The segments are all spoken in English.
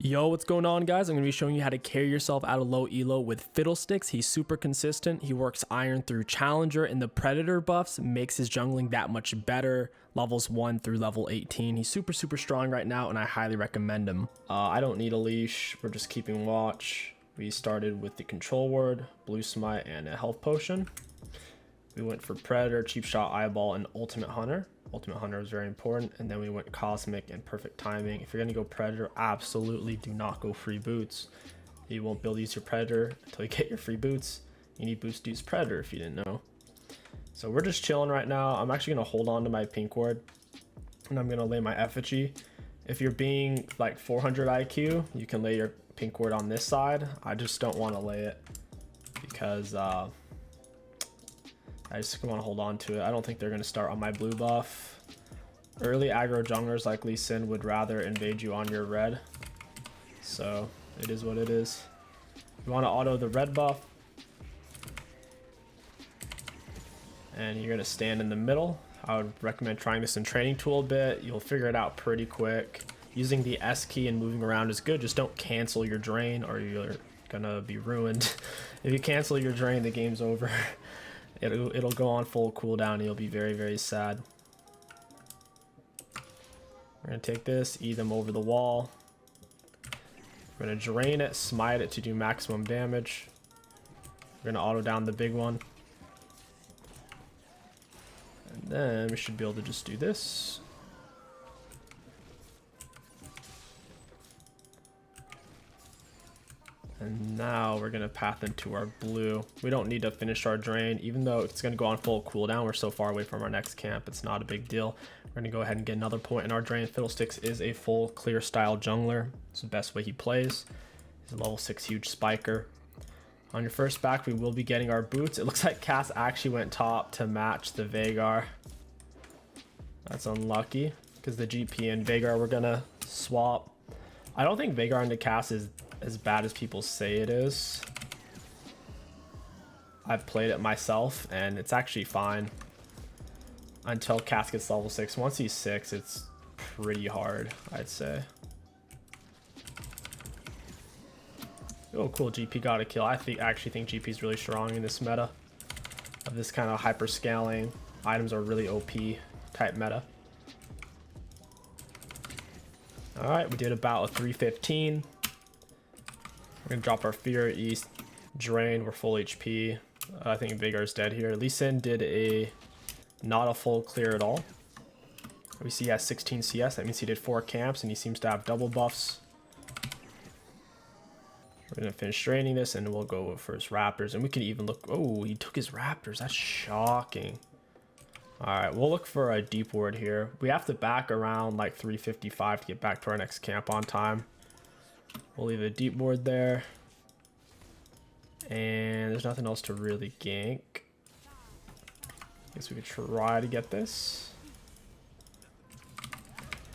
Yo, what's going on, guys? I'm going to be showing you how to carry yourself out of low elo with Fiddlesticks. He's super consistent. He works iron through challenger, and the predator buffs makes his jungling that much better. Levels 1 through level 18. He's super strong right now, and I highly recommend him. I don't need a leash. We're just keeping watch. We started with the control ward, blue smite, and a health potion. We went for predator, cheap shot, eyeball, and ultimate hunter. Ultimate hunter is very important, and then we went cosmic and perfect timing. If you're gonna go predator, absolutely do not go free boots. You won't be able to use your predator until you get your free boots. You need boots to use predator if you didn't know. So we're just chilling right now. I'm actually gonna hold on to my pink ward, and I'm gonna lay my effigy. If you're being like 400 IQ, you can lay your pink ward on this side. I just don't want to lay it because I just want to hold on to it. I don't think they're going to start on my blue buff. Early aggro junglers like Lee Sin would rather invade you on your red. So it is what it is. You want to auto the red buff. And you're going to stand in the middle. I would recommend trying this in training tool a bit. You'll figure it out pretty quick. Using the S key and moving around is good. Just don't cancel your drain or you're going to be ruined. If you cancel your drain, the game's over. It'll go on full cooldown and you'll be very sad. We're gonna take this, eat them over the wall. We're gonna drain it, smite it to do maximum damage. We're gonna auto down the big one. And then we should be able to just do this. And now we're gonna path into our blue. We don't need to finish our drain, even though it's gonna go on full cooldown. We're so far away from our next camp, it's not a big deal. We're gonna go ahead and get another point in our drain. Fiddlesticks is a full clear style jungler. It's the best way he plays. He's a level 6 huge spiker. On your first back, we will be getting our boots. It looks like Cass actually went top to match the Veigar. That's unlucky, because the GP and Veigar were gonna swap. I don't think Veigar into Cass is as bad as people say it is. I've played it myself and it's actually fine until Cass gets level 6. Once he's 6, it's pretty hard, I'd say. Oh cool, GP got a kill. I actually think GP is really strong in this meta of this kind of hyper scaling. Items are really OP type meta. All right, we did about a 315. We're gonna drop our fear east, drain, we're full HP. I think Veigar's dead here. Lee Sin did not a full clear at all. We see he has 16 CS, that means he did 4 camps and he seems to have double buffs. We're gonna finish draining this and we'll go for his raptors, and we can even look, oh, he took his raptors, that's shocking. All right, we'll look for a deep ward here. We have to back around like 355 to get back to our next camp on time. We'll leave a deep ward there. And there's nothing else to really gank. Guess we could try to get this.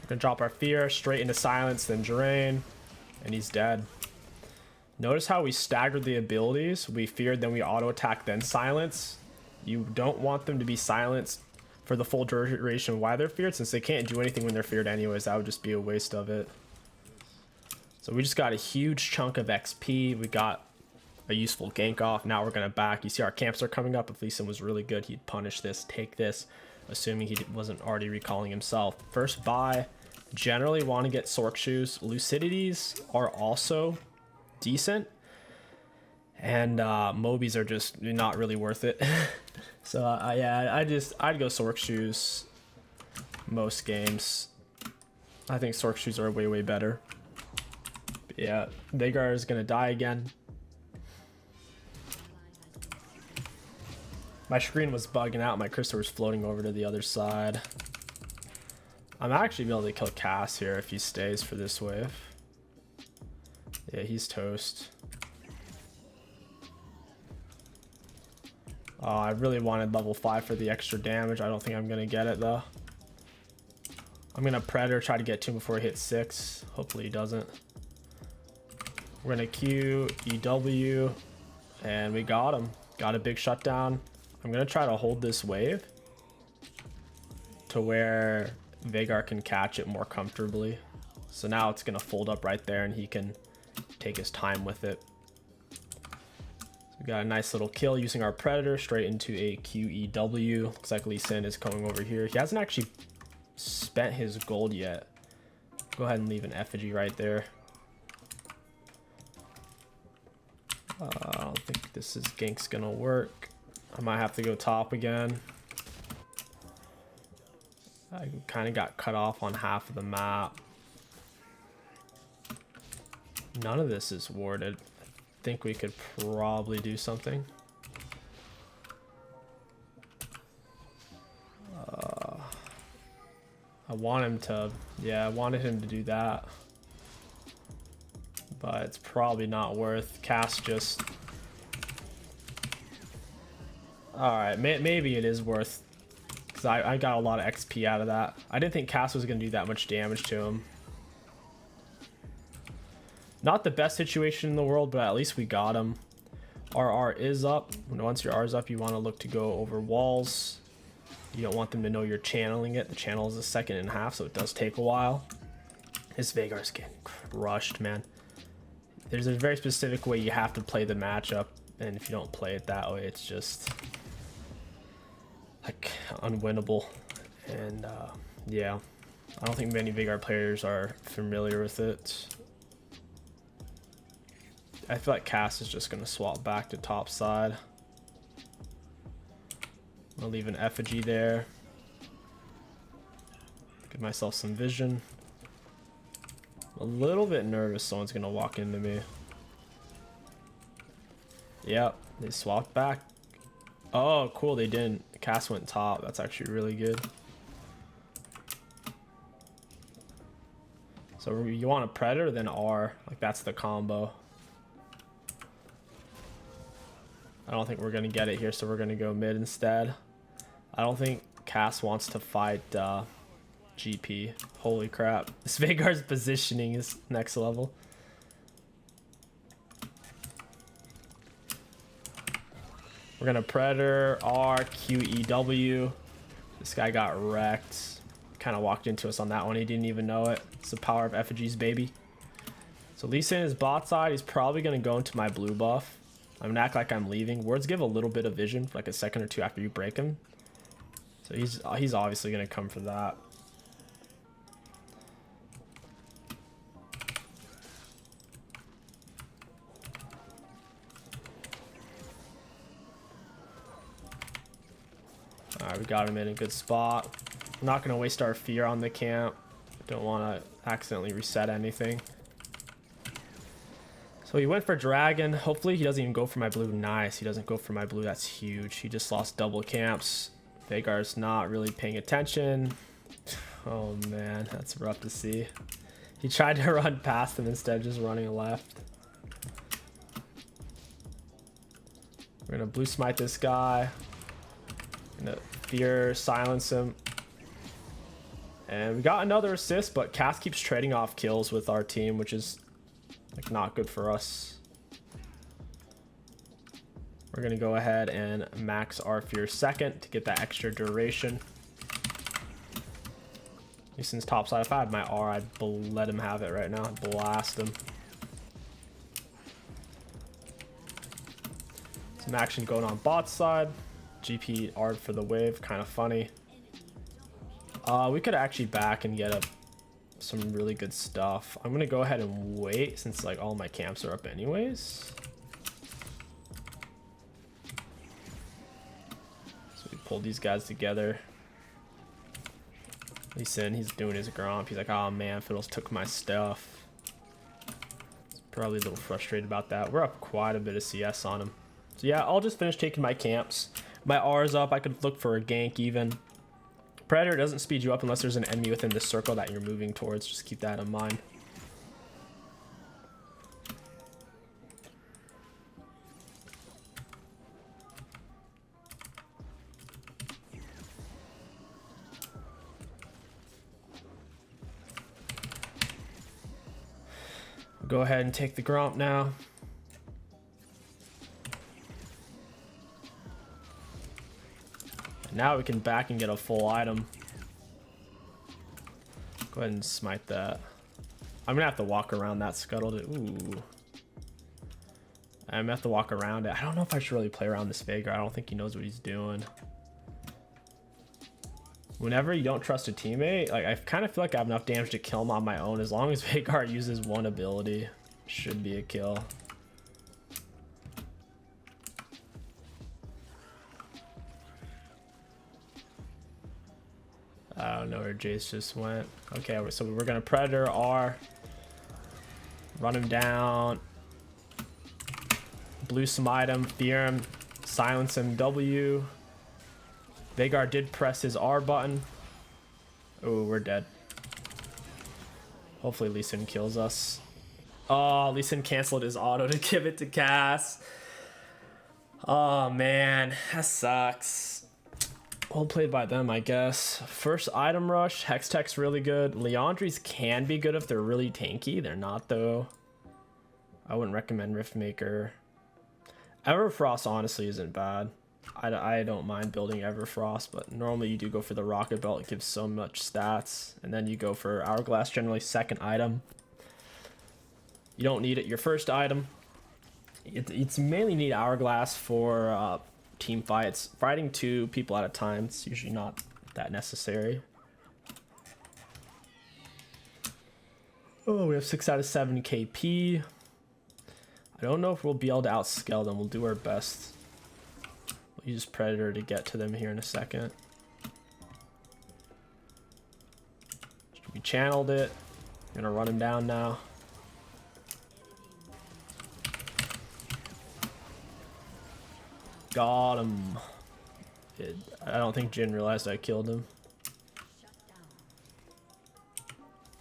We're gonna drop our fear straight into silence, then drain. And he's dead. Notice how we staggered the abilities. We feared, then we auto attack, then silence. You don't want them to be silenced for the full duration while they're feared, since they can't do anything when they're feared anyways. That would just be a waste of it. So we just got a huge chunk of XP. We got a useful gank off. Now we're going to back. You see our camps are coming up. If Lee Sin was really good, he'd punish this, take this, assuming he wasn't already recalling himself. First buy, generally want to get Sork shoes. Lucidities are also decent. And Mobies are just not really worth it. So yeah, I'd go Sork shoes most games. I think Sork shoes are way better. Yeah, Veigar is gonna die again. My screen was bugging out. My crystal was floating over to the other side. I'm actually able to kill Cass here if he stays for this wave. Yeah, he's toast. Oh, I really wanted level 5 for the extra damage. I don't think I'm gonna get it though. I'm gonna predator, try to get to him before he hits 6. Hopefully he doesn't. We're gonna Q, EW, and we got him. Got a big shutdown. I'm gonna try to hold this wave to where Veigar can catch it more comfortably. So now it's going to fold up right there and he can take his time with it. So we got a nice little kill using our Predator straight into a 𝐒𝐿. Looks like Lee Sin is coming over here. He hasn't actually spent his gold yet. Go ahead and leave an effigy right there. I don't think this is gank's gonna work. I might have to go top again. I kind of got cut off on half of the map. None of this is warded. I think we could probably do something. I want him to, yeah, I wanted him to do that. But it's probably not worth. Cass just... Alright, maybe it is worth. Because I got a lot of XP out of that. I didn't think Cass was going to do that much damage to him. Not the best situation in the world, but at least we got him. Our R is up. Once your R is up, you want to look to go over walls. You don't want them to know you're channeling it. The channel is a second and a half, so it does take a while. This Veigar's getting crushed, man. There's a very specific way you have to play the matchup, and if you don't play it that way, it's just like unwinnable. And yeah, I don't think many Veigar players are familiar with it. I feel like Cass is just going to swap back to top side. I'll leave an effigy there. Give myself some vision. A little bit nervous someone's going to walk into me. Yep, they swapped back. Oh, cool, they didn't. Cass went top. That's actually really good. So you want a Predator, then R. Like, that's the combo. I don't think we're going to get it here, so we're going to go mid instead. I don't think Cass wants to fight GP. Holy crap. This Veigar's positioning is next level. We're going to Predator, R, 𝐒𝐿. This guy got wrecked. Kind of walked into us on that one. He didn't even know it. It's the power of effigies, baby. So Lee Sin is bot side. He's probably going to go into my blue buff. I'm going to act like I'm leaving. Wards give a little bit of vision for like a second or two after you break him. So he's obviously going to come for that. Alright, we got him in a good spot. I'm not going to waste our fear on the camp. Don't want to accidentally reset anything. So he went for dragon. Hopefully he doesn't even go for my blue. Nice, he doesn't go for my blue. That's huge. He just lost double camps. Veigar's not really paying attention. Oh man, that's rough to see. He tried to run past him instead of just running left. We're gonna blue smite this guy. Gonna fear silence him. And we got another assist, but Cass keeps trading off kills with our team, which is like not good for us. We're gonna go ahead and max our fear second to get that extra duration. Since topside, if I had my R, I'd let him have it right now. I'd blast him. Some action going on bot side. GP R for the wave, kind of funny. We could actually back and get some really good stuff. I'm gonna go ahead and wait since like all my camps are up anyways. So we pulled these guys together. Lee Sin, he's doing his gromp. He's like, oh man, Fiddles took my stuff. He's probably a little frustrated about that. We're up quite a bit of CS on him. So yeah, I'll just finish taking my camps. My R's up. I could look for a gank even. Predator doesn't speed you up unless there's an enemy within the circle that you're moving towards. Just keep that in mind. Go ahead and take the gromp now. Now we can back and get a full item. Go ahead and smite that. I'm gonna have to walk around that scuttle to, ooh. I'm gonna have to walk around it. I don't know if I should really play around this Veigar. I don't think he knows what he's doing. Whenever you don't trust a teammate, like I kind of feel like I have enough damage to kill him on my own. As long as Veigar uses one ability, should be a kill. I don't know where Jace just went. Okay, so we're gonna Predator R. Run him down. Blue some item, fear him, silence him, W. Veigar did press his R button. Oh, we're dead. Hopefully Lee Sin kills us. Oh, Lee Sin canceled his auto to give it to Cass. Oh man, that sucks. Well played by them, I guess. First item rush, Hextech's really good. Leandries can be good if they're really tanky. They're not though. I wouldn't recommend Riftmaker. Everfrost honestly isn't bad. I don't mind building Everfrost, but normally you do go for the Rocket Belt. It gives so much stats. And then you go for Hourglass, generally second item. You don't need it your first item. It's mainly need Hourglass for team fights. Fighting 2 people at a time, it's usually not that necessary. Oh, we have 6 out of 7 KP. I don't know if we'll be able to outscale them. We'll do our best. We'll use Predator to get to them here in a second. We channeled it. I'm gonna run him down now. Got him. I don't think Jin realized I killed him.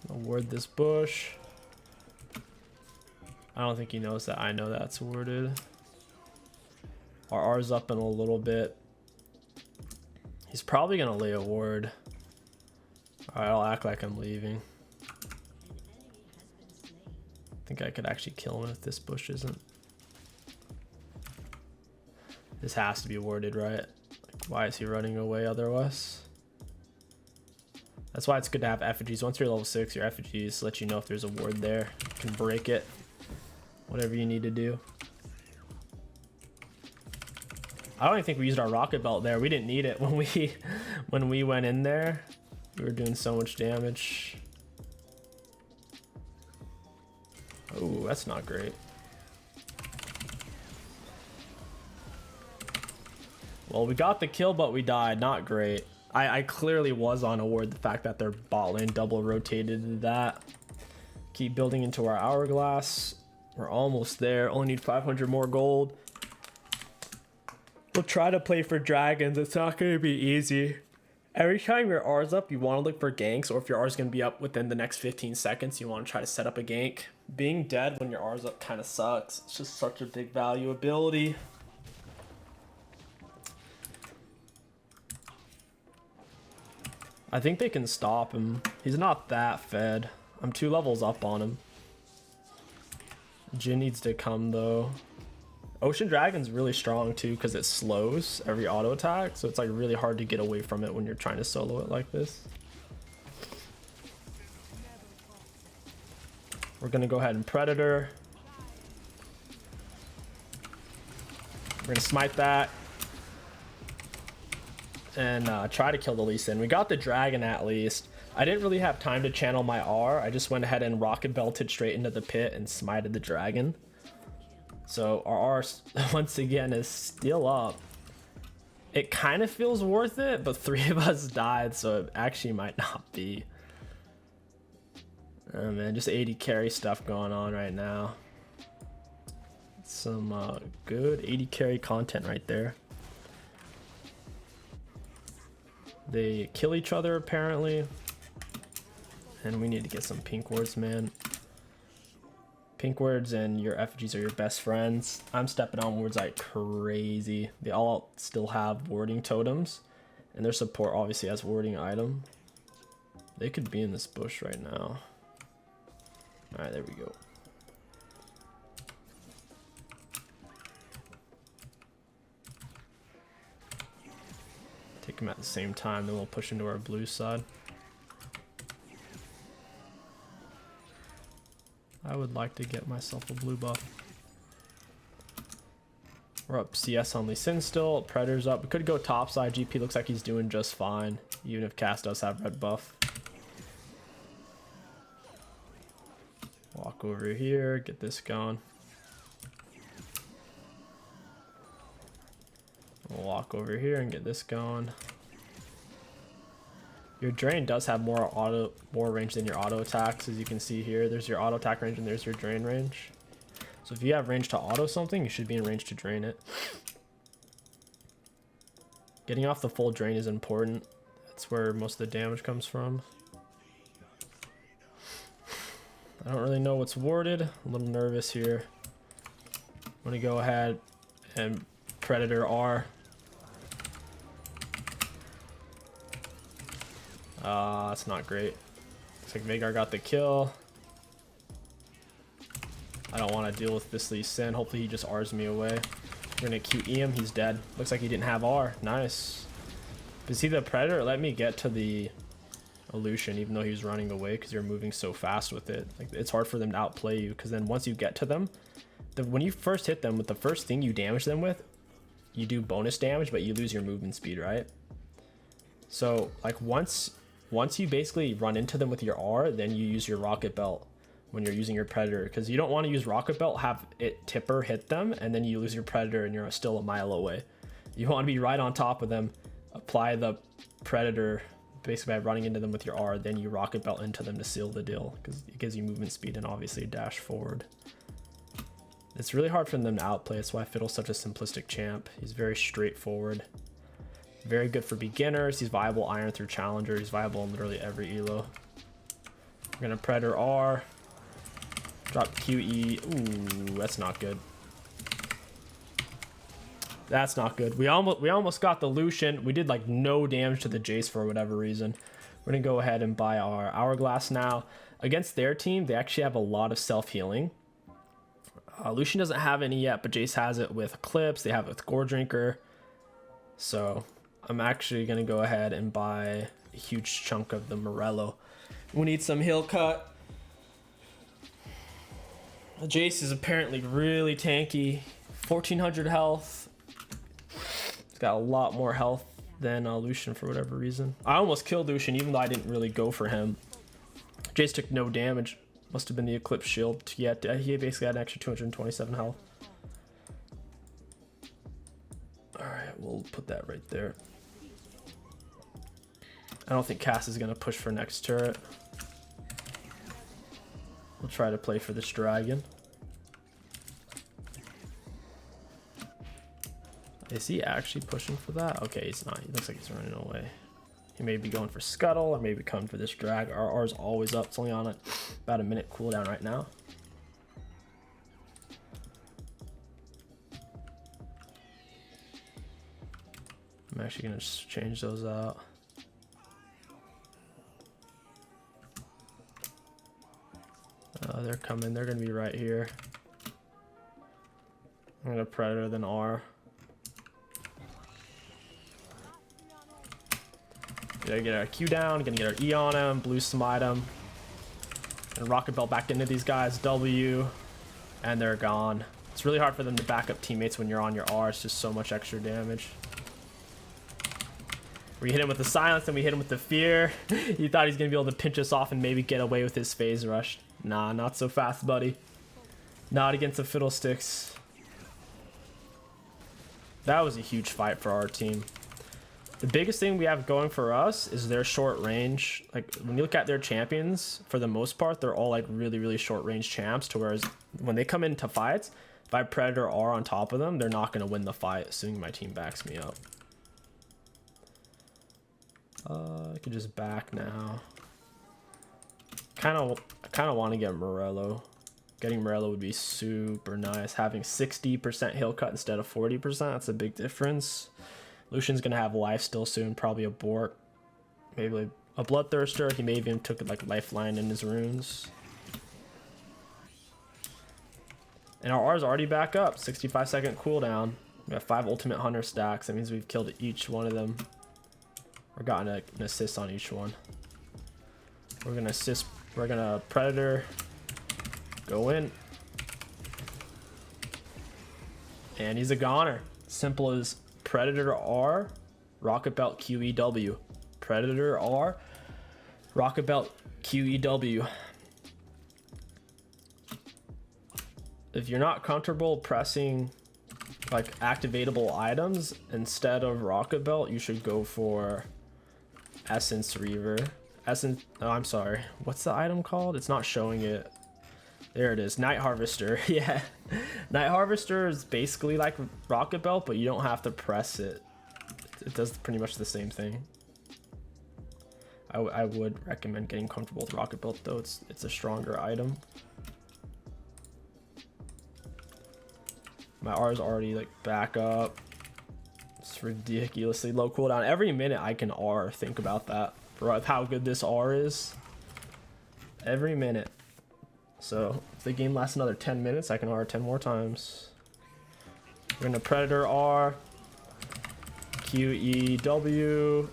I'll ward this bush. I don't think he knows that I know that's warded. Our R's up in a little bit. He's probably gonna lay a ward. Alright, I'll act like I'm leaving. I think I could actually kill him if this bush isn't. This has to be warded, right? Like, why is he running away otherwise? That's why it's good to have effigies. Once you're level 6, your effigies let you know if there's a ward there. You can break it. Whatever you need to do. I don't even think we used our Rocket Belt there. We didn't need it when we went in there. We were doing so much damage. Oh, that's not great. Well, we got the kill, but we died. Not great. I clearly was on a ward. The fact that their bot lane double rotated into that. Keep building into our Hourglass. We're almost there. Only need 500 more gold. We'll try to play for dragons. It's not going to be easy. Every time your R's up, you want to look for ganks, or if your R's going to be up within the next 15 seconds, you want to try to set up a gank. Being dead when your R's up kind of sucks. It's just such a big value ability. I think they can stop him. He's not that fed. I'm 2 levels up on him. Jin needs to come though. Ocean Dragon's really strong too because it slows every auto attack, so it's like really hard to get away from it when you're trying to solo it like this. We're gonna go ahead and Predator. We're gonna smite that and try to kill the Lee Sin. We got the dragon at least. I didn't really have time to channel my R. I just went ahead and rocket belted straight into the pit and smited the dragon. So our R once again is still up. It kind of feels worth it, but 3 of us died, so it actually might not be. Oh man, just 80 carry stuff going on right now. Some good 80 carry content right there. They kill each other apparently. And we need to get some pink wards, man. Pink wards and your effigies are your best friends. I'm stepping on wards like crazy. They all still have warding totems. And their support obviously has warding item. They could be in this bush right now. Alright, there we go. Take them at the same time, then we'll push into our blue side. I would like to get myself a blue buff. We're up CS on Lee Sin still. Predator's up. We could go topside. GP looks like he's doing just fine, even if Cass does have red buff. Walk over here, get this going. We'll walk over here and get this going. Your drain does have more range than your auto attacks, as you can see here. There's your auto attack range and there's your drain range. So if you have range to auto something, you should be in range to drain it. Getting off the full drain is important. That's where most of the damage comes from. I don't really know what's warded. A little nervous here. I'm gonna go ahead and Predator R. That's not great. Looks like Veigar got the kill. I don't want to deal with this Lee Sin. Hopefully he just R's me away. We're gonna 𝐒𝐿 him. He's dead. Looks like he didn't have R. Nice. But see, the Predator let me get to the illusion even though he was running away because you're moving so fast with it. Like, it's hard for them to outplay you because then once you get to them, when you first hit them with the first thing you damage them with, you do bonus damage, but you lose your movement speed, right? So like once you basically run into them with your R, then you use your rocket belt when you're using your Predator, because you don't want to use rocket belt, have it tipper hit them, and then you lose your Predator and you're still a mile away. You want to be right on top of them, apply the Predator basically by running into them with your R, then you rocket belt into them to seal the deal, because it gives you movement speed and obviously dash forward. It's really hard for them to outplay. That's why Fiddle's such a simplistic champ. He's very straightforward. Very good for beginners. He's viable Iron through Challenger. He's viable in literally every elo. We're gonna Predator R. Drop 𝐒𝐿. Ooh, that's not good. That's not good. We almost got the Lucian. We did like no damage to the Jace for whatever reason. We're gonna go ahead and buy our Hourglass now. Against their team, they actually have a lot of self-healing. Lucian doesn't have any yet, but Jace has it with Eclipse. They have it with Gore Drinker. So I'm actually gonna go ahead and buy a huge chunk of the Morello. We need some heal cut. Jace is apparently really tanky. 1400 health. He's got a lot more health than Lucian for whatever reason. I almost killed Lucian even though I didn't really go for him. Jace took no damage. Must have been the Eclipse shield. Yeah, he basically had an extra 227 health. Alright, we'll put that right there. I don't think Cass is going to push for next turret. We'll try to play for this dragon. Is he actually pushing for that? Okay, he's not. He looks like he's running away. He may be going for Scuttle or maybe coming for this drag. Our R is always up. It's only on about a minute cooldown right now. I'm actually going to change those out. They're coming. They're going to be right here. I'm going to Predator then R. Gotta get our Q down, gonna get our E on him, blue smite him, and rocket belt back into these guys, W, and they're gone. It's really hard for them to back up teammates when you're on your R. It's just so much extra damage. We hit him with the silence and we hit him with the fear. He thought he's gonna be able to pinch us off and maybe get away with his phase rush. Nah, not so fast, buddy. Not against the Fiddlesticks. That was a huge fight for our team. The biggest thing we have going for us is their short range. Like, when you look at their champions, for the most part, they're all like really, really short range champs. To whereas when they come into fights, if I Predator R on top of them, they're not going to win the fight, assuming my team backs me up. I could just back now. I kind of want to get Morello. Getting Morello would be super nice. Having 60% heal cut instead of 40%, that's a big difference. Lucian's gonna have life still soon, probably a Bork, maybe like a Bloodthirster. He may even took like lifeline in his runes. And our R's already back up, 65-second cooldown. We have 5 ultimate hunter stacks. That means we've killed each one of them, or gotten an assist on each one. We're gonna assist. We're gonna Predator, Go in. And he's a goner. Simple as Predator R, Rocket Belt 𝐒𝐿. Predator R, Rocket Belt 𝐒𝐿. If you're not comfortable pressing like activatable items instead of Rocket Belt, you should go for Essence Reaver. Essence, oh, I'm sorry. What's the item called? It's not showing it. There it is, Night Harvester. Yeah, Night Harvester is basically like Rocket Belt, but you don't have to press it. It does pretty much the same thing. I would recommend getting comfortable with Rocket Belt though. It's a stronger item. My R is already like back up. It's ridiculously low cooldown. Every minute I can R. Think about that. For how good this R is. Every minute. So if the game lasts another 10 minutes, I can R 10 more times. We're gonna Predator R, 𝐒𝐿.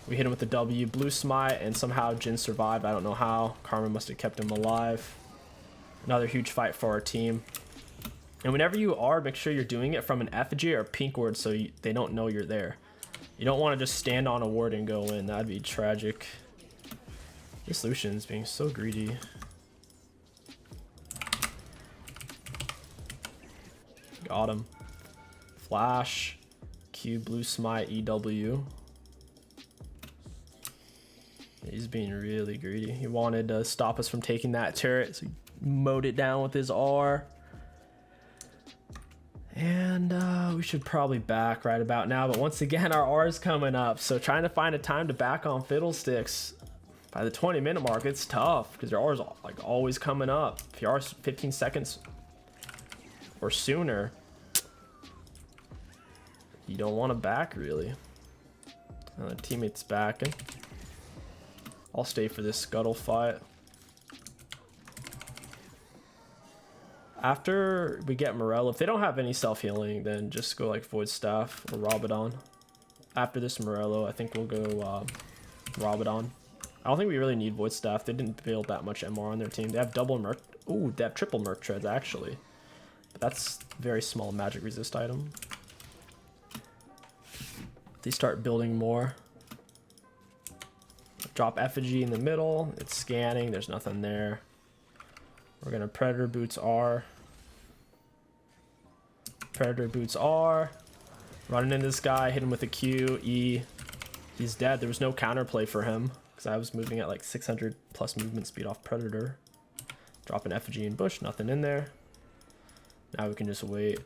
We hit him with the W, blue smite, and somehow Jin survived. I don't know how. Karma must have kept him alive. Another huge fight for our team. And whenever you are, make sure you're doing it from an effigy or a pink ward so they don't know you're there. You don't want to just stand on a ward and go in. That'd be tragic. This Lucian's being so greedy. Got him. Flash. Q, blue smite, EW. He's being really greedy. He wanted to stop us from taking that turret, so he mowed it down with his R. And we should probably back right about now, but once again our R is coming up, so trying to find a time to back on Fiddlesticks by the 20-minute mark, it's tough because your R is like always coming up. If your R is 15 seconds or sooner, you don't want to back really. The teammate's backing. I'll stay for this scuttle fight. After we get Morello, if they don't have any self-healing, then just go like Void Staff or Rabadon. After this Morello, I think we'll go Rabadon. I don't think we really need Void Staff. They didn't build that much MR on their team. They have double Merc. Ooh, they have triple Merc Treads actually. But that's very small magic resist item. They start building more. Drop effigy in the middle. It's scanning. There's nothing there. We're gonna Predator Boots R. Predator Boots R. Running into this guy. Hit him with a Q, E. He's dead. There was no counterplay for him because I was moving at like 600 plus movement speed off Predator. Drop an effigy in bush. Nothing in there. Now we can just wait.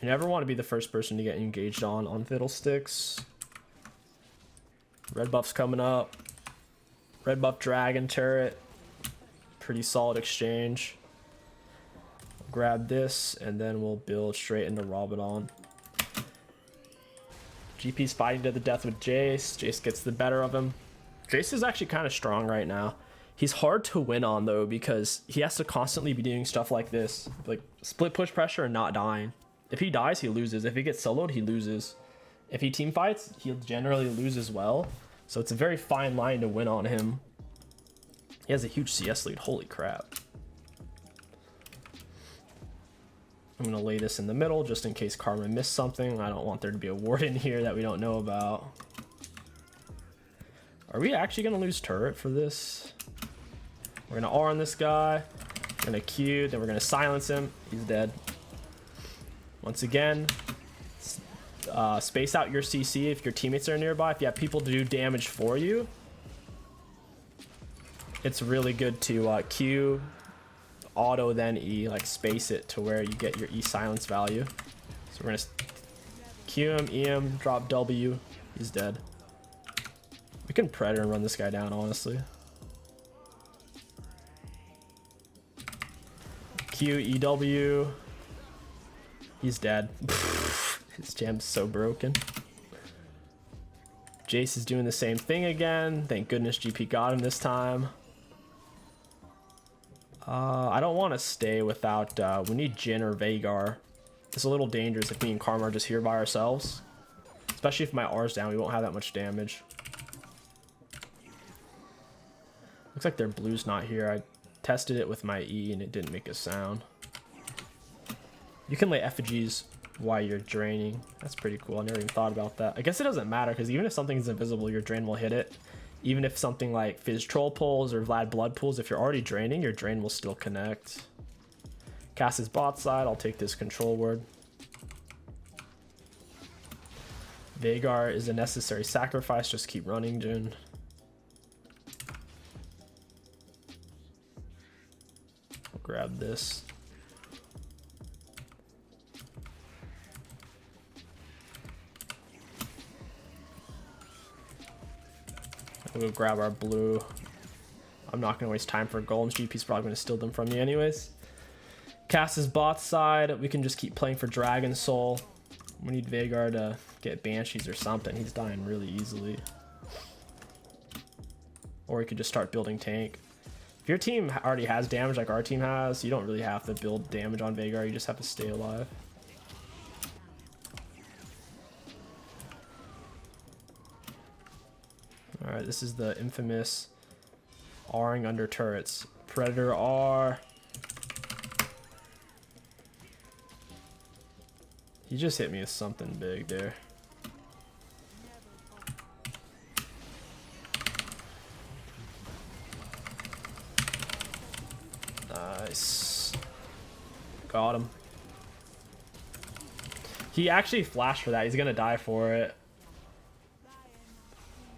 You never want to be the first person to get engaged on Fiddlesticks. Red buff's coming up. Red buff dragon turret. Pretty solid exchange. Grab this and then we'll build straight into Rabadon. GP's fighting to the death with Jace. Jace gets the better of him. Jace is actually kind of strong right now. He's hard to win on though because he has to constantly be doing stuff like this. Like split push pressure and not dying. If he dies, he loses. If he gets soloed, he loses. If he team fights, he'll generally lose as well. So it's a very fine line to win on him. He has a huge CS lead. Holy crap. I'm going to lay this in the middle just in case Karma missed something. I don't want there to be a ward in here that we don't know about. Are we actually going to lose turret for this? We're going to R on this guy. We're going to Q. Then we're going to silence him. He's dead. Once again, space out your CC if your teammates are nearby. If you have people to do damage for you, it's really good to Q, auto, then E, like space it to where you get your E silence value. So we're gonna Q him, E him, drop W. He's dead. We can Predator and run this guy down, honestly. Q, EW. He's dead. His jam's so broken. Jace is doing the same thing again. Thank goodness GP got him this time. I don't want to stay without... we need Jin or Veigar. It's a little dangerous if me and Karma are just here by ourselves. Especially if my R's down, we won't have that much damage. Looks like their blue's not here. I tested it with my E and it didn't make a sound. You can lay effigies while you're draining. That's pretty cool. I never even thought about that. I guess it doesn't matter because even if something's invisible, your drain will hit it. Even if something like Fizz Troll pulls or Vlad Blood pulls, if you're already draining, your drain will still connect. Cast his bot side. I'll take this control word. Veigar is a necessary sacrifice. Just keep running, Jin. I'll grab this. We'll grab our blue. I'm not gonna waste time for golems. GP's probably gonna steal them from me anyways. Cast his bot side. We can just keep playing for Dragon Soul. We need Veigar to get Banshees or something. He's dying really easily. Or we could just start building tank. If your team already has damage like our team has, you don't really have to build damage on Veigar. You just have to stay alive. Alright, this is the infamous R'ing under turrets. Predator R. He just hit me with something big there. Nice. Got him. He actually flashed for that. He's gonna die for it.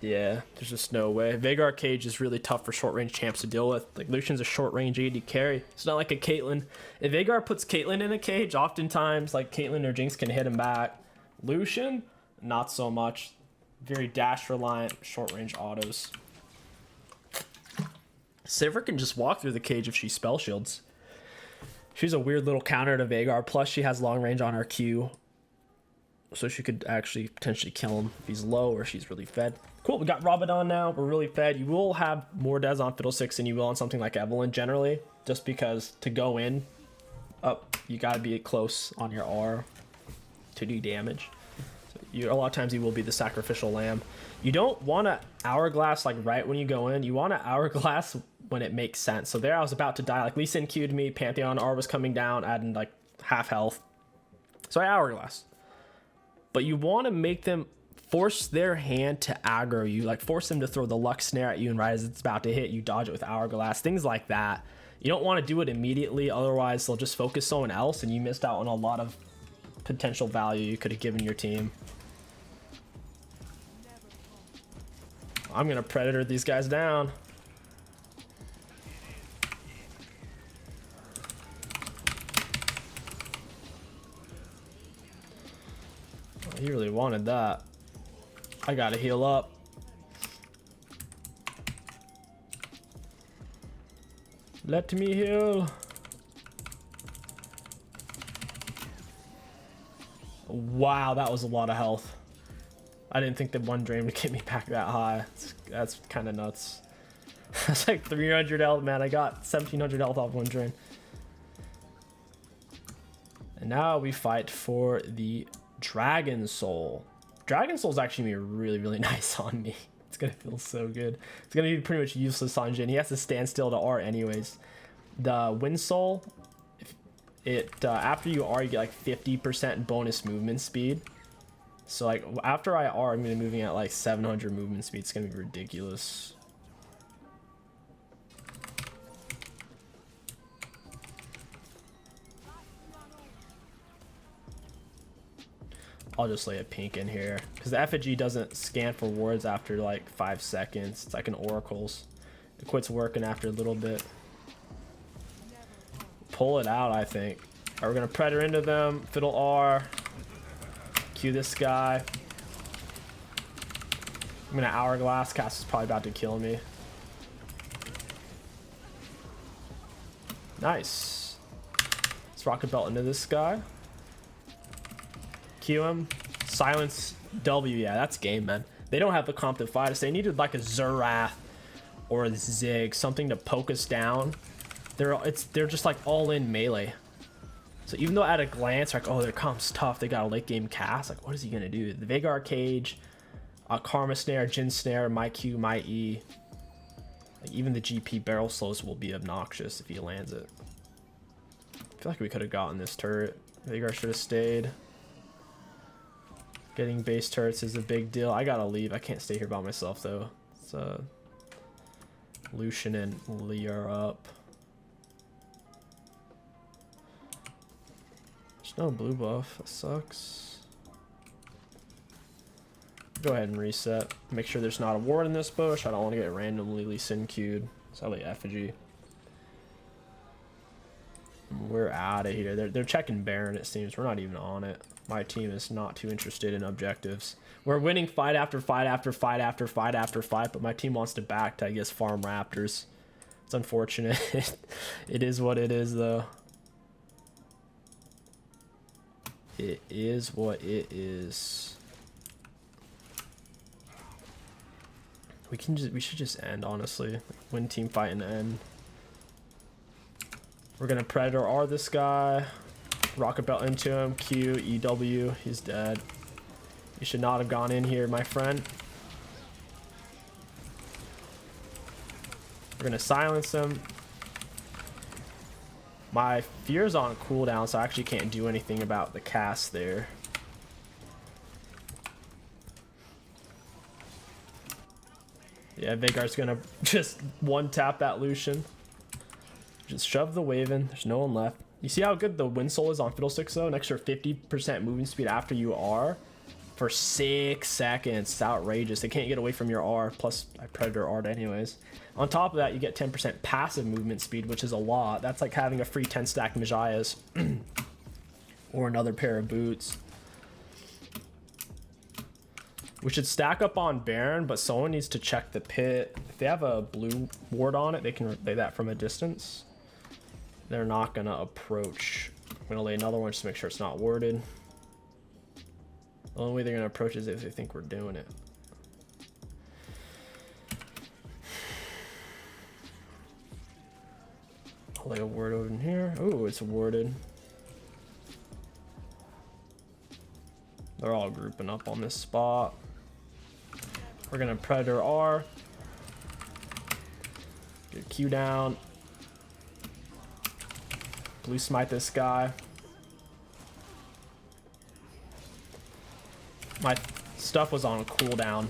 Yeah, there's just no way. Veigar Cage is really tough for short range champs to deal with. Like Lucian's a short range AD carry. It's not like a Caitlyn. If Veigar puts Caitlyn in a cage, oftentimes like Caitlyn or Jinx can hit him back. Lucian, not so much. Very dash reliant, short range autos. Sivir can just walk through the cage if she spell shields. She's a weird little counter to Veigar. Plus she has long range on her Q. So she could actually potentially kill him if he's low or she's really fed. Cool, we got Rabadon now. We're really fed. You will have more Des on Fiddlesticks than you will on something like Evelynn generally. Just because to go in, you gotta be close on your R to do damage. So a lot of times you will be the sacrificial lamb. You don't want to hourglass like right when you go in. You want to hourglass when it makes sense. So there I was about to die. Like Lee Sin Q'd me, Pantheon R was coming down, adding like half health. So I hourglass. But you want to make them force their hand to aggro you, like force them to throw the luck snare at you, and right as it's about to hit, you dodge it with hourglass, things like that. You don't want to do it immediately, otherwise they'll just focus someone else and you missed out on a lot of potential value you could have given your team. I'm gonna Predator these guys down. He really wanted that. I gotta heal up. Let me heal. Wow, that was a lot of health. I didn't think that one drain would get me back that high. That's kind of nuts. That's like 300 health, man. I got 1700 health off one drain. And now we fight for the Dragon Soul. Dragon Soul's actually gonna be really, really nice on me. It's gonna feel so good. It's gonna be pretty much useless on Jin. He has to stand still to R anyways. The Wind Soul, after you R, you get like 50% bonus movement speed. So like after I R, I'm gonna be moving at like 700 movement speed. It's gonna be ridiculous. I'll just lay a pink in here because the effigy doesn't scan for wards after like 5 seconds. It's like an oracle's. It quits working after a little bit. Pull it out, I think. Alright, we're gonna Predator into them. Fiddle R. Q this guy. I'm gonna hourglass. Cass is probably about to kill me. Nice. Let's rocket belt into this guy. Q him. Silence W. Yeah, that's game, man. They don't have the comp to fight us. They needed like a Zerath or a Zig, something to poke us down. They're just like all in melee. So even though at a glance, like, oh, their comp's tough, they got a late game cast, like, what is he gonna do? The 𝐒𝐿𝐴𝐃𝐂𝐈 Cage, Karma Snare, Jin Snare, 𝐒𝐿𝐴𝐃𝐋𝐒. Like, even the GP barrel slows will be obnoxious if he lands it. I feel like we could have gotten this turret. 𝐒𝐿𝐴𝐃 should have stayed. Getting base turrets is a big deal. I gotta leave. I can't stay here by myself though. It's Lucian and Lee are up. There's no blue buff. That sucks. Go ahead and reset. Make sure there's not a ward in this bush. I don't want to get randomly Lee Sin queued. So I lay effigy. We're out of here. They're checking Baron, it seems. We're not even on it. My team is not too interested in objectives. We're winning fight after fight after fight after fight after fight, but my team wants to back to, I guess, farm Raptors. It's unfortunate. It is what it is, though. It is what it is. We should just end, honestly. Win team fight and end. We're gonna Predator R this guy. Rocket Belt into him. Q, EW. He's dead. You should not have gone in here, my friend. We're gonna silence him. My fear's on cooldown, so I actually can't do anything about the cast there. Yeah, Veigar's gonna just one tap that Lucian. Just shove the wave in. There's no one left. You see how good the wind soul is on Fiddlesticks though? An extra 50% movement speed after you R for 6 seconds. It's outrageous. They can't get away from your R. Plus, I Predator R'd anyways. On top of that, you get 10% passive movement speed, which is a lot. That's like having a free 10 stack Majias or another pair of boots. We should stack up on Baron, but someone needs to check the pit. If they have a blue ward on it, they can lay that from a distance. They're not gonna approach. I'm gonna lay another one just to make sure it's not warded. The only way they're gonna approach is if they think we're doing it. I'll lay a ward over in here. Oh, it's warded. They're all grouping up on this spot. We're gonna Predator R. Get Q down. Blue smite this guy. My stuff was on cooldown.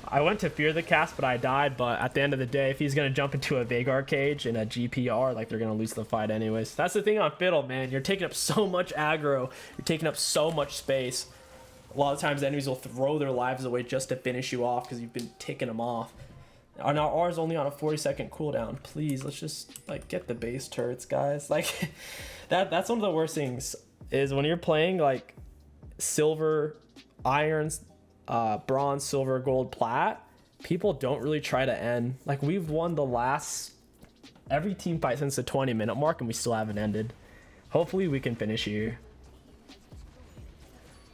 I went to fear the cast, but I died. But at the end of the day, if he's gonna jump into a 𝐒𝐴𝐃 cage in a GPR, like, they're gonna lose the fight anyways. That's the thing on Fiddle, man. You're taking up so much aggro. You're taking up so much space. A lot of times enemies will throw their lives away just to finish you off because you've been ticking them off. And our R is only on a 40-second cooldown. Please, let's just, like, get the base turrets, guys. Like, that's one of the worst things is when you're playing, like, silver, irons, bronze, silver, gold, plat, people don't really try to end. Like, we've won the last every team fight since the 20-minute mark and we still haven't ended. Hopefully we can finish here.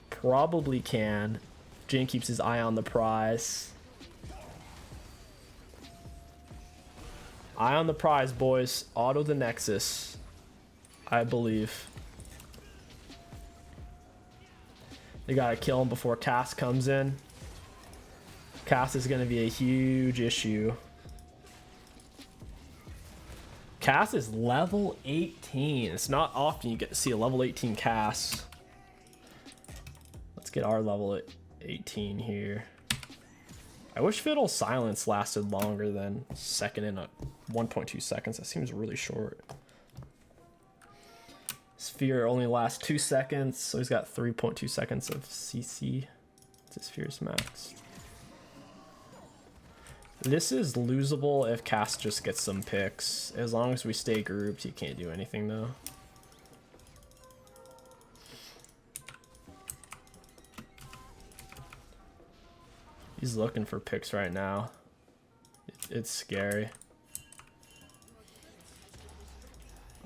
Probably can. Jin keeps his eye on the prize. Eye on the prize, boys. Auto the Nexus, I believe. They gotta kill him before Cass comes in. Cass is gonna be a huge issue. Cass is level 18. It's not often you get to see a level 18 Cass. Let's get our level at 18 here. I wish Fiddle's silence lasted longer than second in 1.2 seconds. That seems really short. Sphere only lasts 2 seconds, so he's got 3.2 seconds of CC. It's his Sphere's max. This is losable if Cass just gets some picks. As long as we stay grouped, he can't do anything though. He's looking for picks right now. It's scary.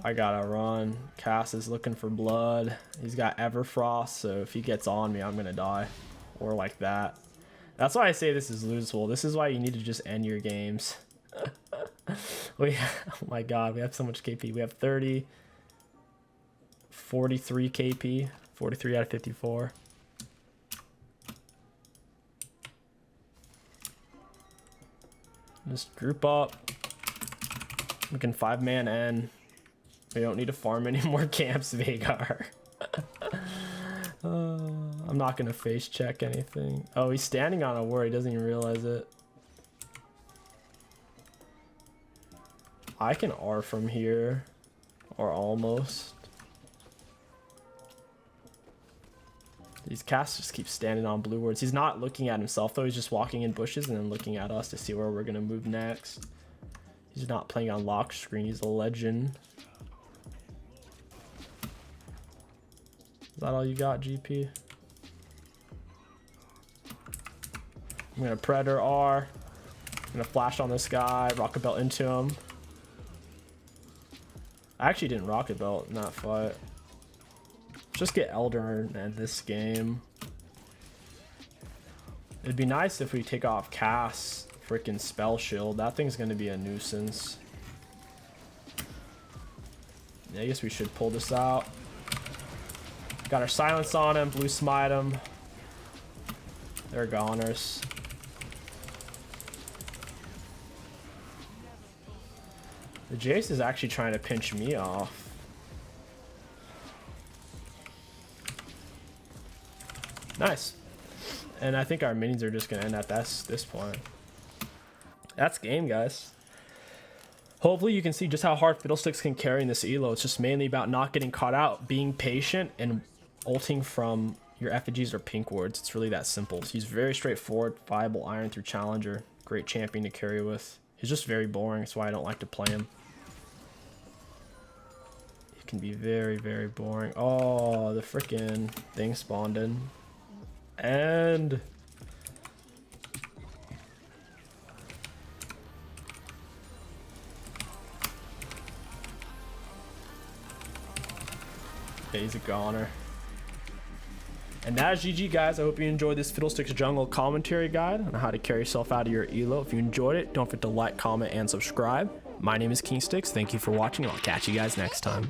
I gotta run. Cass is looking for blood. He's got Everfrost, so if he gets on me, I'm gonna die. Or like that. That's why I say this is losable. This is why you need to just end your games. Oh my god, we have so much KP. We have 30, 43 KP, 43 out of 54. Just group up. We can 5-man N. We don't need to farm any more camps, Veigar. I'm not gonna face check anything. Oh, he's standing on a ward. He doesn't even realize it. I can R from here, or almost. These casts just keep standing on blue wards. He's not looking at himself though. He's just walking in bushes and then looking at us to see where we're gonna move next. He's not playing on lock screen. He's a legend. Is that all you got, GP? I'm gonna Predator R. I'm gonna flash on this guy, Rocket Belt into him. I actually didn't Rocket Belt in that fight. Just get Elder in this game. It'd be nice if we take off Cass freaking Spell Shield. That thing's gonna be a nuisance. Yeah, I guess we should pull this out. Got our silence on him, blue smite him. They're goners. The Jace is actually trying to pinch me off. Nice. And I think our minions are just gonna end at this point. That's game, guys. Hopefully you can see just how hard Fiddlesticks can carry in this elo. It's just mainly about not getting caught out, being patient, and ulting from your effigies or pink wards. It's really that simple. He's very straightforward, viable iron through challenger. Great champion to carry with. He's just very boring. That's why I don't like to play him. He can be very, very boring. Oh, the freaking thing spawned in. And yeah, he's a goner. And that is GG, guys. I hope you enjoyed this Fiddlesticks jungle commentary guide on how to carry yourself out of your elo. If you enjoyed it, don't forget to like, comment, and subscribe. My name is 𝐒𝐿𝐶. Thank you for watching, and I'll catch you guys next time.